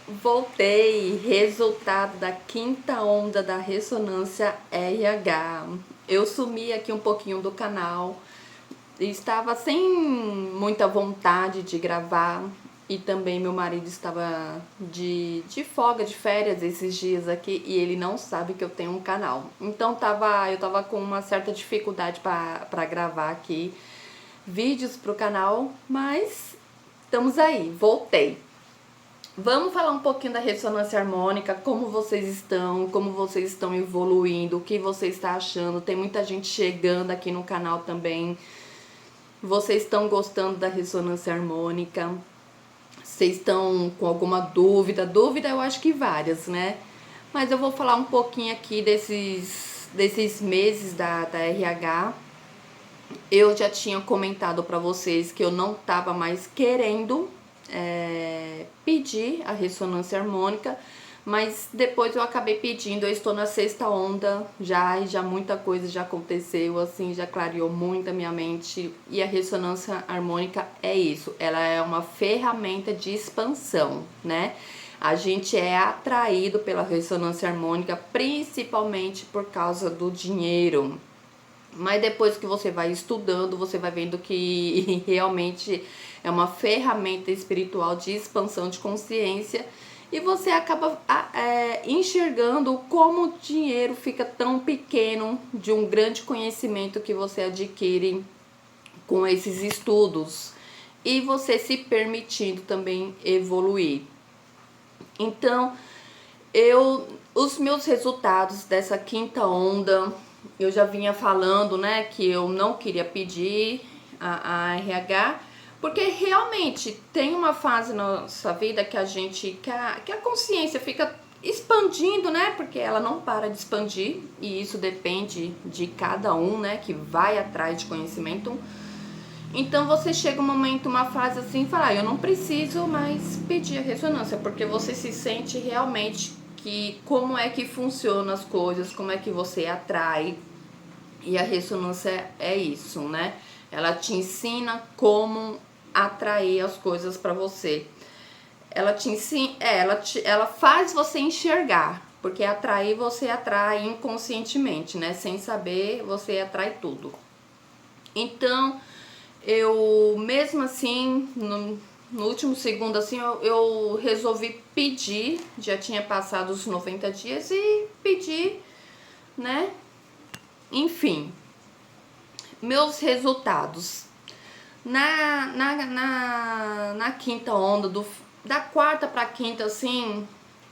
Voltei, resultado da quinta onda da ressonância RH. Eu sumi aqui um pouquinho do canal, estava sem muita vontade de gravar e também meu marido estava de folga, de férias esses dias aqui e ele não sabe que eu tenho um canal. Então eu tava com uma certa dificuldade para gravar aqui vídeos pro canal, mas estamos aí, voltei. Vamos falar um pouquinho da ressonância harmônica, como vocês estão evoluindo, o que você está achando. Tem muita gente chegando aqui no canal também. Vocês estão gostando da ressonância harmônica? Vocês estão com alguma dúvida? Dúvida eu acho que várias, né? Mas eu vou falar um pouquinho aqui desses meses da RH. Eu já tinha comentado para vocês que eu não estava mais querendo pedir a ressonância harmônica, mas depois eu acabei pedindo. Eu estou na sexta onda já e já muita coisa já aconteceu, assim, já clareou muito a minha mente. E a ressonância harmônica é isso, ela é uma ferramenta de expansão, né? A gente é atraído pela ressonância harmônica principalmente por causa do dinheiro. Mas depois que você vai estudando, você vai vendo que realmente é uma ferramenta espiritual de expansão de consciência e você acaba enxergando como o dinheiro fica tão pequeno de um grande conhecimento que você adquire com esses estudos e você se permitindo também evoluir. Então, os meus resultados dessa quinta onda, eu já vinha falando, né, que eu não queria pedir a RH, porque realmente tem uma fase na nossa vida que que a consciência fica expandindo, né, porque ela não para de expandir, e isso depende de cada um, né, que vai atrás de conhecimento. Então você chega um momento, uma fase assim, falar, eu não preciso mais pedir a ressonância, porque você se sente realmente que como é que funcionam as coisas, como é que você atrai. E a ressonância é isso, né? Ela te ensina como atrair as coisas para você. Ela te ensina, ela faz você enxergar, porque atrair você atrai inconscientemente, né? Sem saber, você atrai tudo. Então, eu mesmo assim, no último segundo assim, eu resolvi pedir, já tinha passado os 90 dias e pedi, né? Enfim, meus resultados. Na quinta onda, da quarta pra quinta, assim,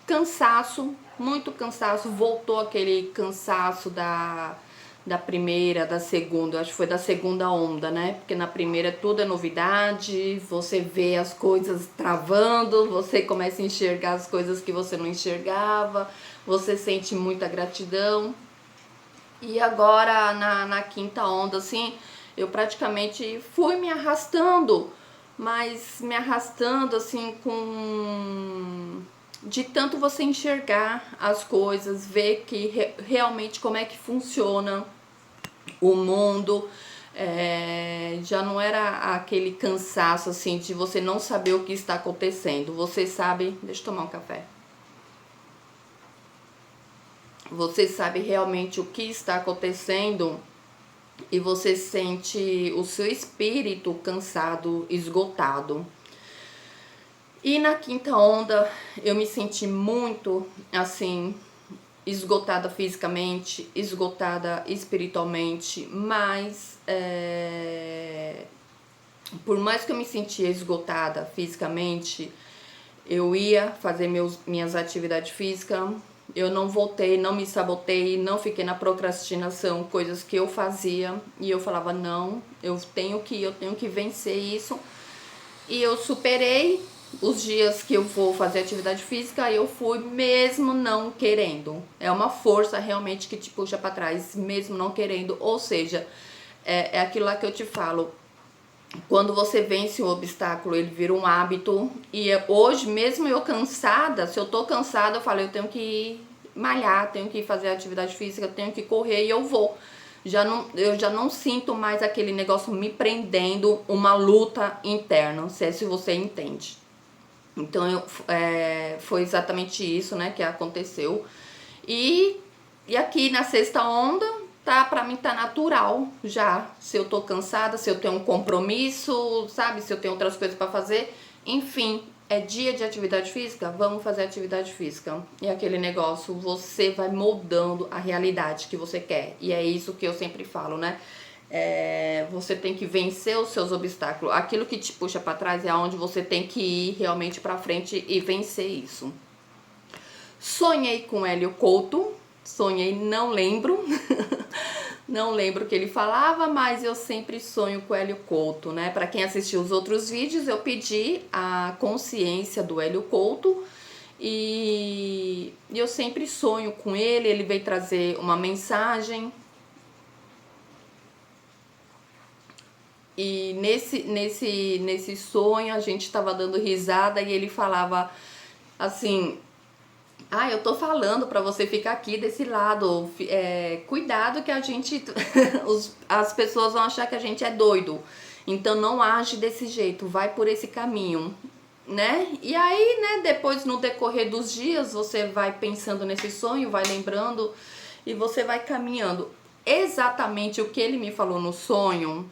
cansaço, muito cansaço. Voltou aquele cansaço da primeira, da segunda, acho que foi da segunda onda, né? Porque na primeira tudo é novidade, você vê as coisas travando, você começa a enxergar as coisas que você não enxergava, você sente muita gratidão. E agora na quinta onda, assim, eu praticamente fui me arrastando, mas me arrastando assim de tanto você enxergar as coisas, ver que realmente como é que funciona o mundo. Já não era aquele cansaço assim de você não saber o que está acontecendo. Você sabe, deixa eu tomar um café. Você sabe realmente o que está acontecendo e você sente o seu espírito cansado, esgotado. E na quinta onda eu me senti muito assim, esgotada fisicamente, esgotada espiritualmente, mas por mais que eu me sentia esgotada fisicamente, eu ia fazer minhas atividades físicas, eu não voltei, não me sabotei, não fiquei na procrastinação, coisas que eu fazia e eu falava, não, eu tenho que vencer isso. E eu superei os dias que eu vou fazer atividade física, eu fui mesmo não querendo. É uma força realmente que te puxa para trás, mesmo não querendo, ou seja, é aquilo lá que eu te falo. Quando você vence um obstáculo, ele vira um hábito. E hoje, mesmo eu cansada, se eu tô cansada, eu falo, eu tenho que malhar, tenho que fazer atividade física, tenho que correr e eu vou. Eu já não sinto mais aquele negócio me prendendo, uma luta interna, não sei se você entende. Então, foi exatamente isso, né, que aconteceu. E aqui na sexta onda, pra mim tá natural já. Se eu tô cansada, se eu tenho um compromisso, sabe? Se eu tenho outras coisas pra fazer. Enfim, é dia de atividade física? Vamos fazer atividade física. E aquele negócio, você vai moldando a realidade que você quer. E é isso que eu sempre falo, né? Você tem que vencer os seus obstáculos. Aquilo que te puxa pra trás é onde você tem que ir realmente pra frente e vencer isso. Sonhei com Hélio Couto. Sonhei, não lembro. Não lembro o que ele falava, mas eu sempre sonho com o Hélio Couto, né? Para quem assistiu os outros vídeos, eu pedi a consciência do Hélio Couto e eu sempre sonho com ele. Ele veio trazer uma mensagem. E nesse sonho a gente estava dando risada e ele falava assim: eu tô falando pra você ficar aqui desse lado. Cuidado que a gente... as pessoas vão achar que a gente é doido. Então não age desse jeito, vai por esse caminho, né? E aí, né, depois no decorrer dos dias, você vai pensando nesse sonho, vai lembrando e você vai caminhando. Exatamente o que ele me falou no sonho,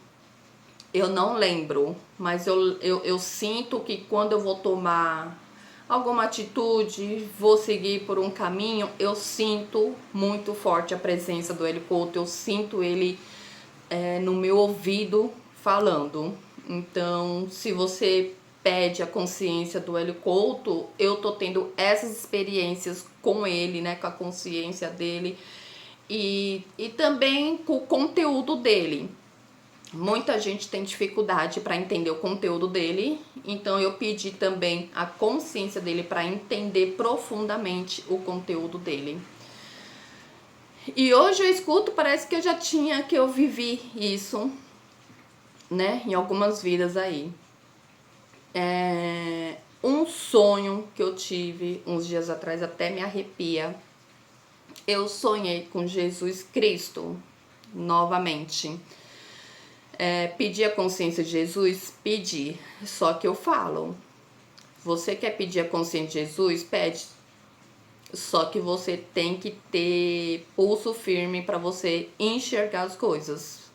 eu não lembro. Mas eu sinto que quando eu vou tomar alguma atitude, vou seguir por um caminho, eu sinto muito forte a presença do Hélio Couto, eu sinto ele no meu ouvido falando. Então, se você pede a consciência do Hélio Couto, eu tô tendo essas experiências com ele, né, com a consciência dele e também com o conteúdo dele. Muita gente tem dificuldade para entender o conteúdo dele, então eu pedi também a consciência dele para entender profundamente o conteúdo dele. E hoje eu escuto, parece que eu vivi isso, né, em algumas vidas aí. Um sonho que eu tive uns dias atrás, até me arrepia. Eu sonhei com Jesus Cristo novamente. Pedir a consciência de Jesus? Pedir. Só que eu falo, você quer pedir a consciência de Jesus? Pede. Só que você tem que ter pulso firme para você enxergar as coisas.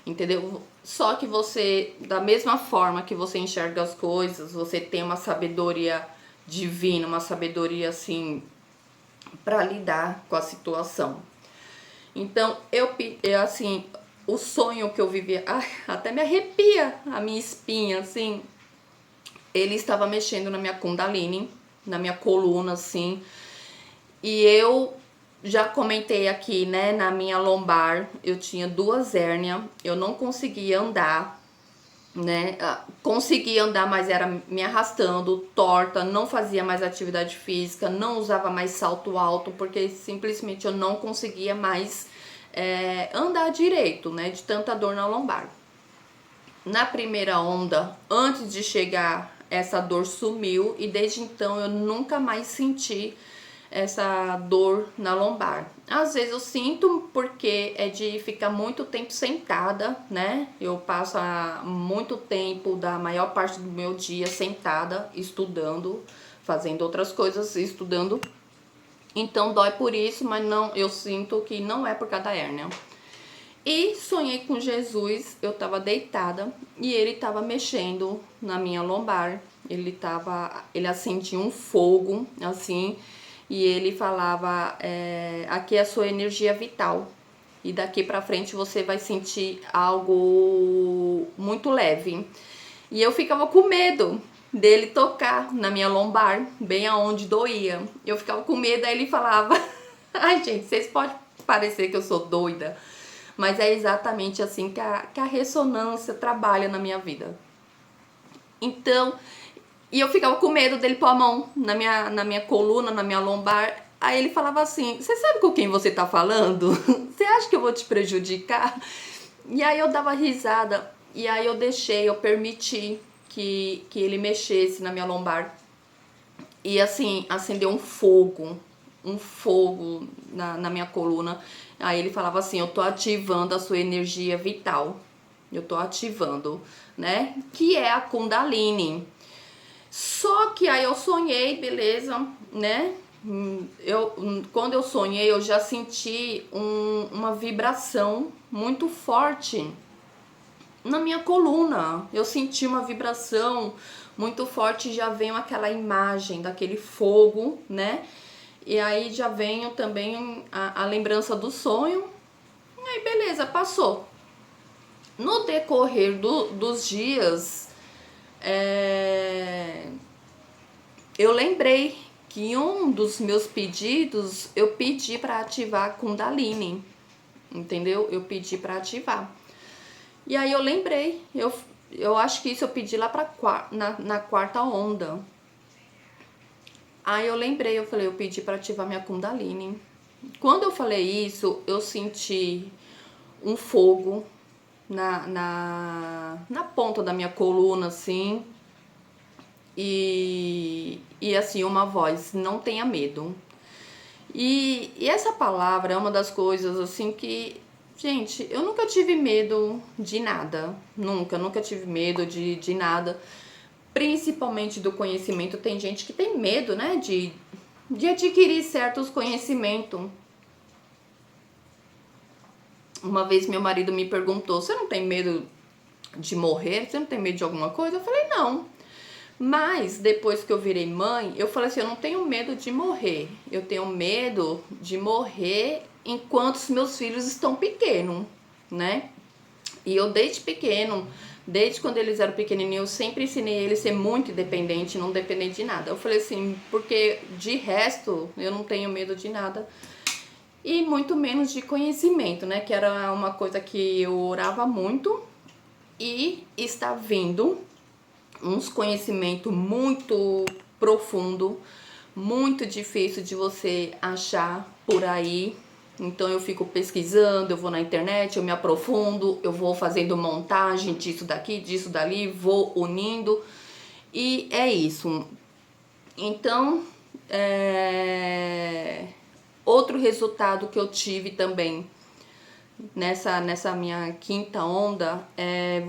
Entendeu? Só que você, da mesma forma que você enxerga as coisas, você tem uma sabedoria divina, uma sabedoria assim para lidar com a situação. Então, assim, o sonho que eu vivia, até me arrepia a minha espinha, assim. Ele estava mexendo na minha Kundalini, na minha coluna, assim. E eu já comentei aqui, né, na minha lombar, eu tinha 2 hérnias, eu não conseguia andar, né? Conseguia andar, mas era me arrastando, torta, não fazia mais atividade física, não usava mais salto alto, porque simplesmente eu não conseguia mais andar direito, né, de tanta dor na lombar. Na primeira onda, antes de chegar, essa dor sumiu e desde então eu nunca mais senti essa dor na lombar. Às vezes eu sinto porque é de ficar muito tempo sentada, né? Eu passo muito tempo, da maior parte do meu dia sentada, estudando, fazendo outras coisas, estudando. Então dói por isso, mas não, eu sinto que não é por causa da hérnia. E sonhei com Jesus, eu tava deitada e ele tava mexendo na minha lombar. Ele acendia um fogo, assim, e ele falava, aqui é a sua energia vital. E daqui pra frente você vai sentir algo muito leve. E eu ficava com medo dele tocar na minha lombar, bem aonde doía. Eu ficava com medo, aí ele falava... Ai, gente, vocês podem parecer que eu sou doida, mas é exatamente assim que a ressonância trabalha na minha vida. Então, e eu ficava com medo dele pôr a mão na minha coluna, na minha lombar. Aí ele falava assim, você sabe com quem você tá falando? Você acha que eu vou te prejudicar? E aí eu dava risada, e aí eu permiti que ele mexesse na minha lombar. E assim, acendeu um fogo na minha coluna. Aí ele falava assim, eu tô ativando a sua energia vital. Eu tô ativando, né? Que é a Kundalini. Só que aí eu sonhei, beleza, né? Quando eu sonhei, eu já senti uma vibração muito forte na minha coluna. Eu senti uma vibração muito forte, já veio aquela imagem daquele fogo, né? E aí já veio também a lembrança do sonho. E aí beleza, passou. No decorrer dos dias, eu lembrei que um dos meus pedidos, eu pedi para ativar a Kundalini, entendeu? Eu pedi para ativar. E aí eu lembrei, eu acho que isso eu pedi lá na quarta onda. Aí eu lembrei, eu falei, eu pedi para ativar minha Kundalini. Quando eu falei isso, eu senti um fogo na ponta da minha coluna, assim. E assim, uma voz, não tenha medo. E essa palavra é uma das coisas, assim, que... Gente, eu nunca tive medo de nada. Nunca tive medo de nada. Principalmente do conhecimento. Tem gente que tem medo, né, de adquirir certos conhecimentos. Uma vez meu marido me perguntou, você não tem medo de morrer? Você não tem medo de alguma coisa? Eu falei, não. Mas depois que eu virei mãe, eu falei assim, eu não tenho medo de morrer. Eu tenho medo de morrer enquanto os meus filhos estão pequenos, né? E eu desde pequeno, desde quando eles eram pequenininhos, eu sempre ensinei eles a ser muito independente, não depender de nada. Eu falei assim, porque de resto eu não tenho medo de nada. E muito menos de conhecimento, né? Que era uma coisa que eu orava muito e está vindo uns conhecimento muito profundo, muito difícil de você achar por aí. Então eu fico pesquisando, eu vou na internet, eu me aprofundo, eu vou fazendo montagem disso daqui, disso dali, vou unindo e é isso. Então, outro resultado que eu tive também nessa minha quinta onda é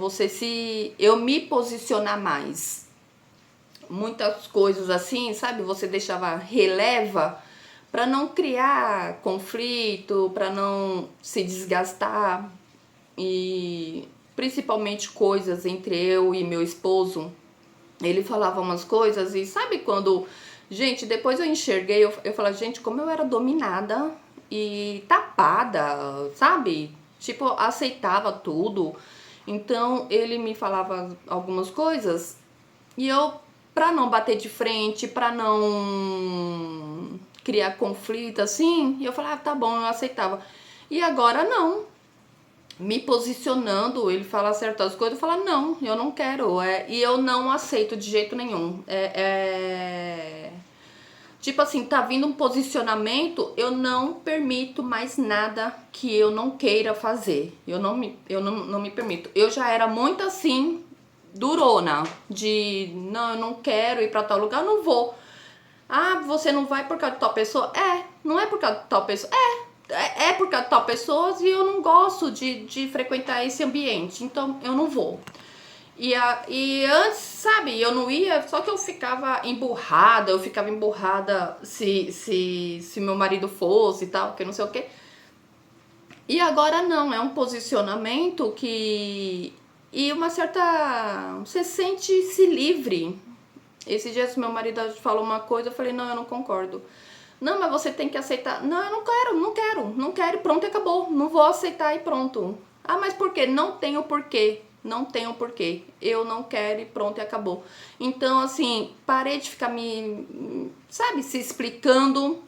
eu me posicionar mais. Muitas coisas assim, sabe? Você deixava releva para não criar conflito, para não se desgastar e principalmente coisas entre eu e meu esposo. Ele falava umas coisas e sabe quando... Gente, depois eu enxerguei, eu falei, gente, como eu era dominada e tapada, sabe? Tipo, aceitava tudo. Então, ele me falava algumas coisas e eu, pra não bater de frente, pra não criar conflito, assim, eu falava, tá bom, eu aceitava. E agora não. Me posicionando, ele fala certas coisas, eu falo, não, eu não quero, e eu não aceito de jeito nenhum. Tipo assim, tá vindo um posicionamento, eu não permito mais nada que eu não queira fazer. Eu não me permito. Eu já era muito assim, durona, de não, eu não quero ir pra tal lugar, eu não vou. Ah, você não vai por causa de tal pessoa? Não é por causa de tal pessoa. É por causa de tal pessoa e eu não gosto de frequentar esse ambiente, então eu não vou. E antes, sabe, eu não ia, só que eu ficava emburrada se meu marido fosse e tal, que não sei o quê. E agora não, é um posicionamento que... E uma certa... Você sente-se livre. Esses dias meu marido falou uma coisa, eu falei, não, eu não concordo. Não, mas você tem que aceitar. Não, eu não quero, pronto, acabou. Não vou aceitar e pronto. Ah, mas por quê? Não tenho porquê. Não tenho porquê. Eu não quero e pronto, e acabou. Então, assim, parei de ficar sabe, se explicando.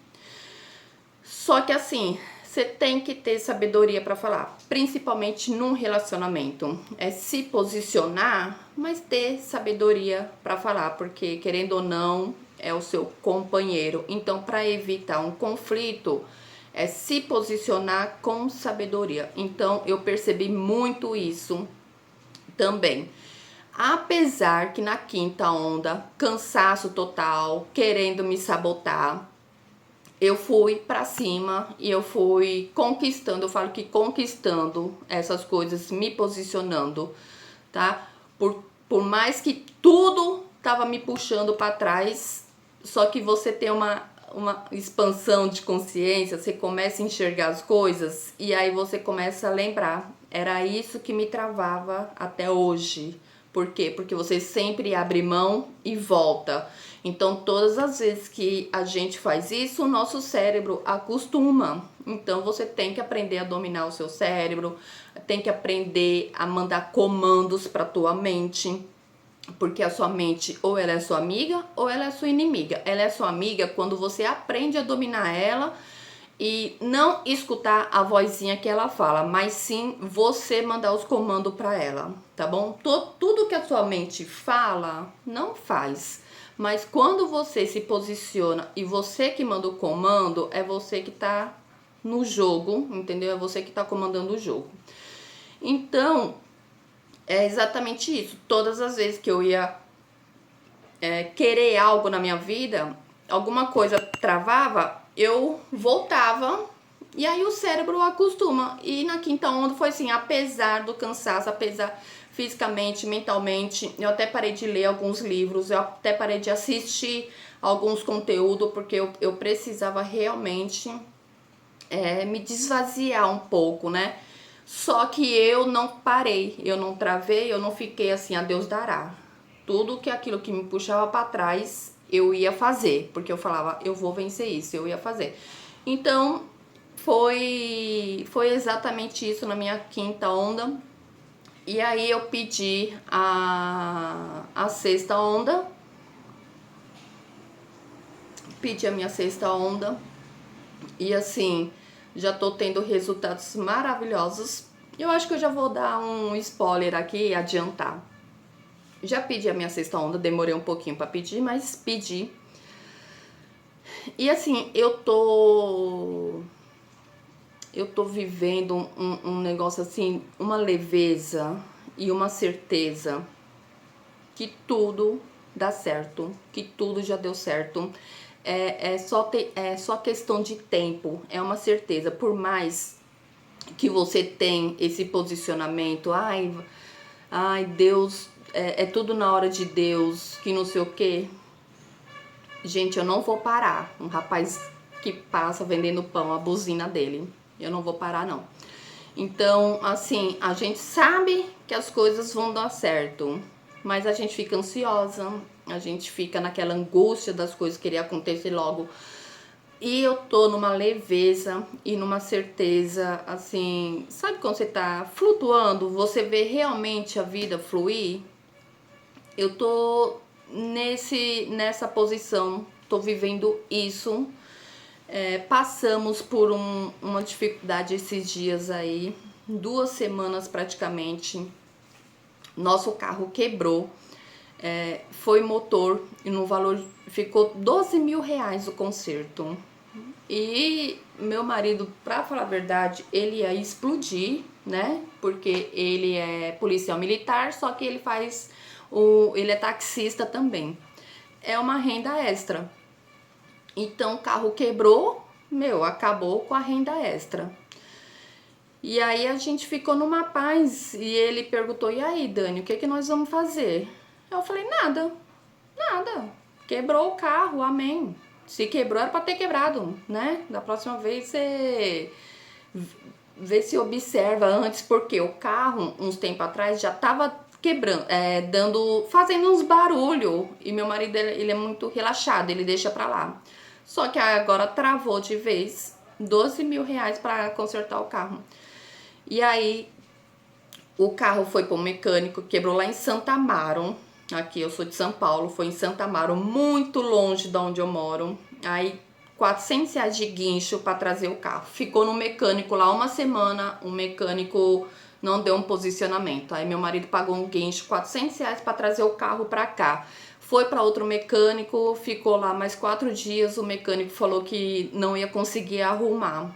Só que assim, você tem que ter sabedoria pra falar, principalmente num relacionamento. É se posicionar, mas ter sabedoria pra falar, porque querendo ou não, é o seu companheiro. Então, para evitar um conflito, é se posicionar com sabedoria. Então, eu percebi muito isso também. Apesar que na quinta onda, cansaço total, querendo me sabotar, eu fui pra cima e eu fui conquistando, eu falo que conquistando essas coisas, me posicionando, tá? Por mais que tudo estava me puxando para trás. Só que você tem uma expansão de consciência, você começa a enxergar as coisas e aí você começa a lembrar. Era isso que me travava até hoje. Por quê? Porque você sempre abre mão e volta. Então, todas as vezes que a gente faz isso, o nosso cérebro acostuma. Então, você tem que aprender a dominar o seu cérebro, tem que aprender a mandar comandos para tua mente. Porque a sua mente, ou ela é sua amiga, ou ela é sua inimiga. Ela é sua amiga quando você aprende a dominar ela e não escutar a vozinha que ela fala, mas sim você mandar os comandos para ela, tá bom? Tudo que a sua mente fala, não faz. Mas quando você se posiciona e você que manda o comando, é você que tá no jogo, entendeu? É você que tá comandando o jogo. Então, é exatamente isso. Todas as vezes que eu ia querer algo na minha vida, alguma coisa travava, eu voltava e aí o cérebro acostuma. E na quinta onda foi assim, apesar do cansaço, apesar fisicamente, mentalmente, eu até parei de ler alguns livros, eu até parei de assistir alguns conteúdos, porque eu precisava realmente me desvaziar um pouco, né? Só que eu não parei, eu não travei, eu não fiquei assim, a Deus dará. Tudo que aquilo que me puxava para trás, eu ia fazer, porque eu falava, eu vou vencer isso, eu ia fazer. Então, foi exatamente isso na minha quinta onda. E aí eu pedi a sexta onda, pedi a minha sexta onda, e assim, já tô tendo resultados maravilhosos. Eu acho que eu já vou dar um spoiler aqui e adiantar. Já pedi a minha sexta onda, demorei um pouquinho pra pedir, mas pedi. E assim, eu tô vivendo um negócio assim, uma leveza e uma certeza que tudo dá certo, que tudo já deu certo. É só questão de tempo, é uma certeza. Por mais que você tenha esse posicionamento, ai Deus, é tudo na hora de Deus, que não sei o que. Gente, eu não vou parar. Um rapaz que passa vendendo pão, a buzina dele, eu não vou parar não. Então, assim, a gente sabe que as coisas vão dar certo, mas a gente fica ansiosa, a gente fica naquela angústia das coisas querer acontecer logo. E eu tô numa leveza e numa certeza, assim, sabe quando você tá flutuando, você vê realmente a vida fluir? Eu tô nessa posição, tô vivendo isso. Passamos por uma dificuldade esses dias aí, 2 semanas praticamente. Nosso carro quebrou, foi motor e no valor ficou 12 mil reais o conserto. E meu marido, pra falar a verdade, ele ia explodir, né? Porque ele é policial militar, só que ele é taxista também. É uma renda extra. Então o carro quebrou, acabou com a renda extra. E aí a gente ficou numa paz e ele perguntou, e aí Dani, o que nós vamos fazer? Eu falei, nada. Quebrou o carro, amém. Se quebrou era pra ter quebrado, né? Da próxima vez você vê se observa antes, porque o carro, uns tempos atrás, já tava quebrando, fazendo uns barulho. E meu marido, ele é muito relaxado, ele deixa pra lá. Só que agora travou de vez, 12 mil reais pra consertar o carro. E aí, o carro foi pro mecânico, quebrou lá em Santa Amaro. Aqui, eu sou de São Paulo, foi em Santa Amaro, muito longe de onde eu moro. Aí, 400 reais de guincho para trazer o carro. Ficou no mecânico lá uma semana, o mecânico não deu um posicionamento. Aí, meu marido pagou um guincho, 400 reais para trazer o carro para cá. Foi para outro mecânico, ficou lá mais 4 dias, o mecânico falou que não ia conseguir arrumar.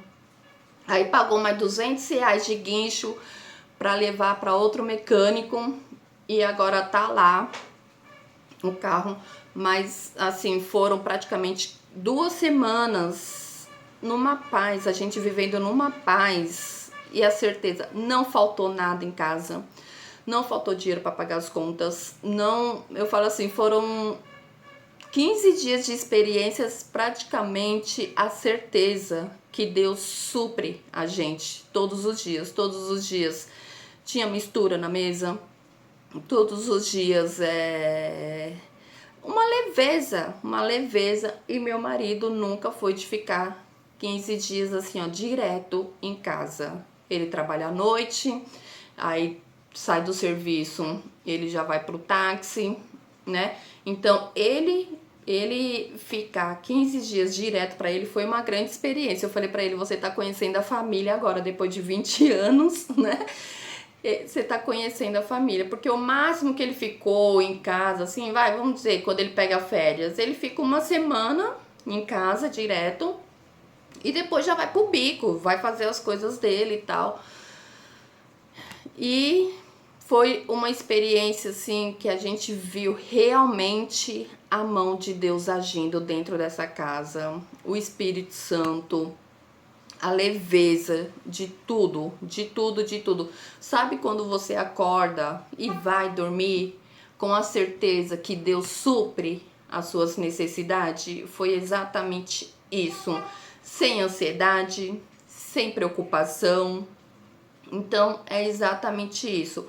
Aí, pagou mais 200 reais de guincho para levar para outro mecânico. E agora tá lá o carro, mas assim, foram praticamente 2 semanas numa paz, a gente vivendo numa paz e a certeza, não faltou nada em casa. não faltou dinheiro para pagar as contas, não, eu falo assim, foram 15 dias de experiências, praticamente a certeza que Deus supre a gente todos os dias, todos os dias. Tinha mistura na mesa, todos os dias, uma leveza, e meu marido nunca foi de ficar 15 dias assim, ó, direto em casa. Ele trabalha à noite, aí sai do serviço, ele já vai pro táxi, né? Então, ele ficar 15 dias direto para ele foi uma grande experiência. Eu falei para ele, você tá conhecendo a família agora, depois de 20 anos, né? Você tá conhecendo a família, porque o máximo que ele ficou em casa, assim, vamos dizer, quando ele pega férias, ele fica uma semana em casa direto e depois já vai pro bico, vai fazer as coisas dele e tal. E foi uma experiência, assim, que a gente viu realmente a mão de Deus agindo dentro dessa casa, o Espírito Santo, a leveza de tudo, de tudo, de tudo. Sabe quando você acorda e vai dormir com a certeza que Deus supre as suas necessidades? Foi exatamente isso. Sem ansiedade, sem preocupação. Então, é exatamente isso.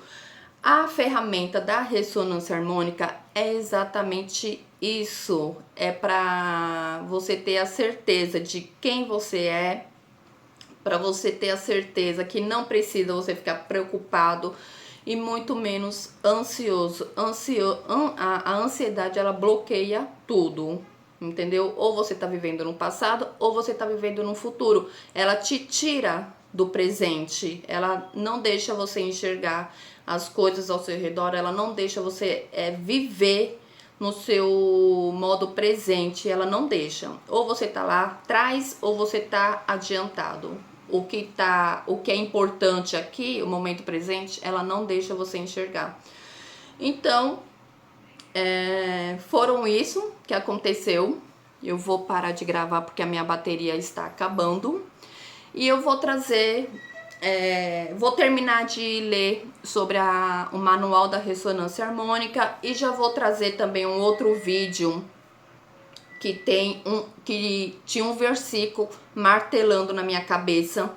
A ferramenta da ressonância harmônica é exatamente isso. É para você ter a certeza de quem você é, para você ter a certeza que não precisa você ficar preocupado e muito menos ansioso. A ansiedade, ela bloqueia tudo, entendeu? Ou você tá vivendo no passado ou você tá vivendo no futuro. Ela te tira do presente, ela não deixa você enxergar as coisas ao seu redor, ela não deixa você viver no seu modo presente, ela não deixa. Ou você tá lá atrás ou você tá adiantado. O que é importante aqui, o momento presente, ela não deixa você enxergar. Então, foram isso que aconteceu. Eu vou parar de gravar porque a minha bateria está acabando. E eu vou trazer, vou terminar de ler sobre o manual da ressonância harmônica e já vou trazer também um outro vídeo que tinha um versículo martelando na minha cabeça,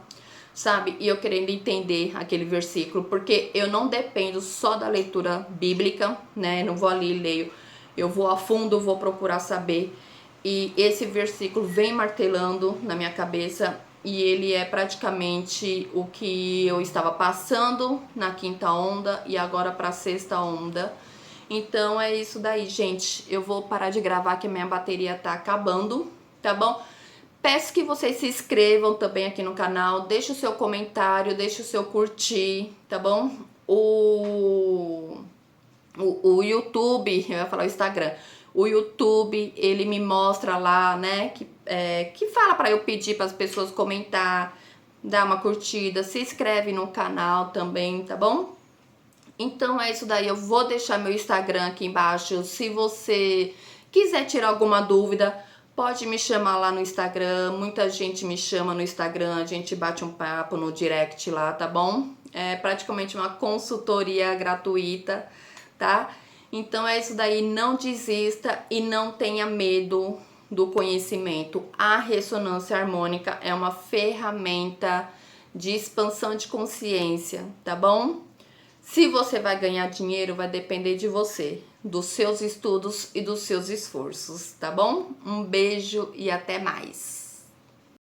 sabe? E eu querendo entender aquele versículo, porque eu não dependo só da leitura bíblica, né? Não vou ali e leio, eu vou a fundo, vou procurar saber. E esse versículo vem martelando na minha cabeça e ele é praticamente o que eu estava passando na quinta onda e agora para a sexta onda. Então é isso daí, gente. Eu vou parar de gravar que a minha bateria tá acabando, tá bom? Peço que vocês se inscrevam também aqui no canal, deixe o seu comentário, deixe o seu curtir, tá bom? O YouTube, eu ia falar o Instagram, o YouTube, ele me mostra lá, né, que fala para eu pedir para as pessoas comentar, dar uma curtida, se inscreve no canal também, tá bom? Então é isso daí, eu vou deixar meu Instagram aqui embaixo. Se você quiser tirar alguma dúvida, pode me chamar lá no Instagram. Muita gente me chama no Instagram, a gente bate um papo no direct lá, tá bom? É praticamente uma consultoria gratuita, tá? Então é isso daí, não desista e não tenha medo do conhecimento. A ressonância harmônica é uma ferramenta de expansão de consciência, tá bom? Se você vai ganhar dinheiro, vai depender de você, dos seus estudos e dos seus esforços, tá bom? Um beijo e até mais!